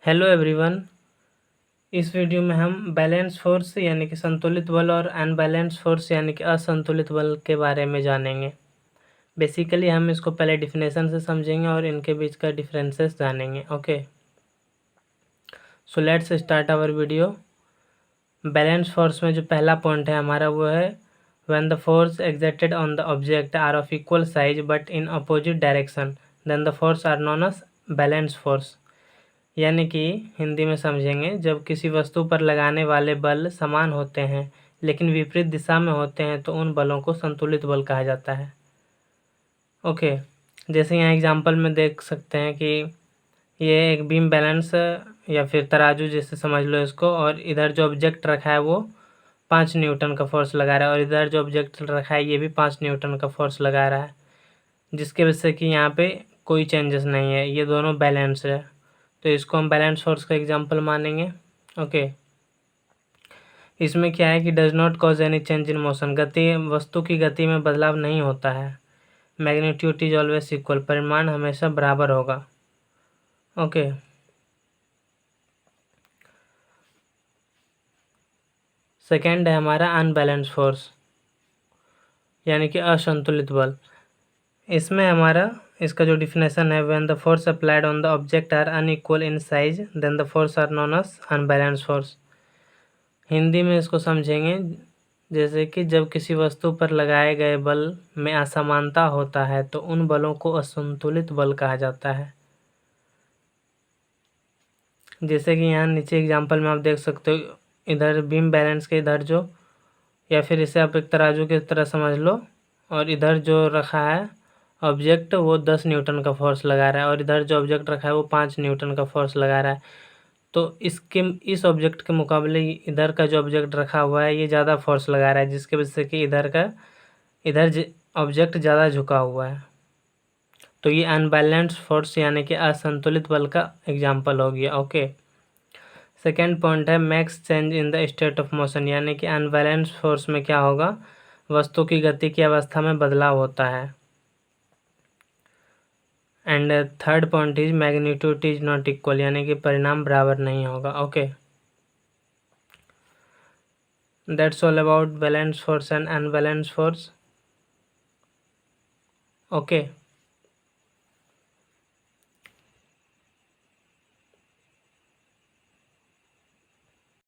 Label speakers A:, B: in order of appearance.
A: Hello everyone. इस video में हम बैलेंस फोर्स यानी कि संतुलित बल और अनबैलेंस फोर्स यानी कि असंतुलित बल के बारे में जानेंगे। बेसिकली हम इसको पहले डिफिनेशन से समझेंगे और इनके बीच का डिफरेंसेस जानेंगे। Okay, so let's start our video. Balance force में जो पहला पॉइंट है हमारा वो है when the force exerted on the object are of equal size but in opposite direction then the force are known as balance force. यानी कि हिंदी में समझेंगे, जब किसी वस्तु पर लगाने वाले बल समान होते हैं लेकिन विपरीत दिशा में होते हैं तो उन बलों को संतुलित बल कहा जाता है। ओके, जैसे यहाँ एग्जांपल में देख सकते हैं कि ये एक बीम बैलेंस या फिर तराजू जैसे समझ लो इसको, और इधर जो ऑब्जेक्ट रखा है वो 5 न्यूटन का फोर्स लगा रहा है और इधर जो ऑब्जेक्ट रखा है ये भी 5 न्यूटन का फोर्स लगा रहा है, जिसके वजह से कि यहाँ पे कोई चेंजेस नहीं है, ये दोनों बैलेंस है। तो इसको हम बैलेंस फोर्स का एग्जांपल मानेंगे। ओके, इसमें क्या है कि does not cause any change in motion, गति वस्तु की गति में बदलाव नहीं होता है। मैग्नीट्यूड इज ऑलवेज इक्वल, परिमाण हमेशा बराबर होगा। ओके, सेकेंड है हमारा अनबैलेंस फोर्स यानी कि असंतुलित बल। इसमें हमारा इसका जो डिफिनेशन है when the force applied on the object are unequal in size then the force are known as unbalance force. Hindi में इसको समझेंगे जैसे कि जब किसी वस्तु पर लगाए गए बल में असमानता होता है तो उन बलों को असंतुलित बल कहा जाता है। जैसे कि यहाँ नीचे एग्जांपल में आप देख सकते हो, इधर बीम बैलेंस के इधर जो, या फिर इसे आप एक तराजू की तरह समझ लो, और इधर जो रखा है ऑब्जेक्ट वो 10 न्यूटन का फोर्स लगा रहा है और इधर जो ऑब्जेक्ट रखा है वो 5 न्यूटन का फोर्स लगा रहा है। तो इस ऑब्जेक्ट के मुकाबले इधर का जो ऑब्जेक्ट रखा हुआ है ये ज़्यादा फोर्स लगा रहा है, जिसके वजह से कि इधर ऑब्जेक्ट ज़्यादा झुका हुआ है। तो ये अनबैलेंस्ड फोर्स यानी कि असंतुलित बल का एग्जाम्पल हो गया। ओके, सेकेंड पॉइंट है max change in the state of motion, यानी कि अनबैलेंस्ड फोर्स में क्या होगा, वस्तु की गति की अवस्था में बदलाव होता है। And third point is magnitude is not equal, यानी कि परिणाम बराबर नहीं होगा। Okay, that's all about balance force and unbalance force. Okay.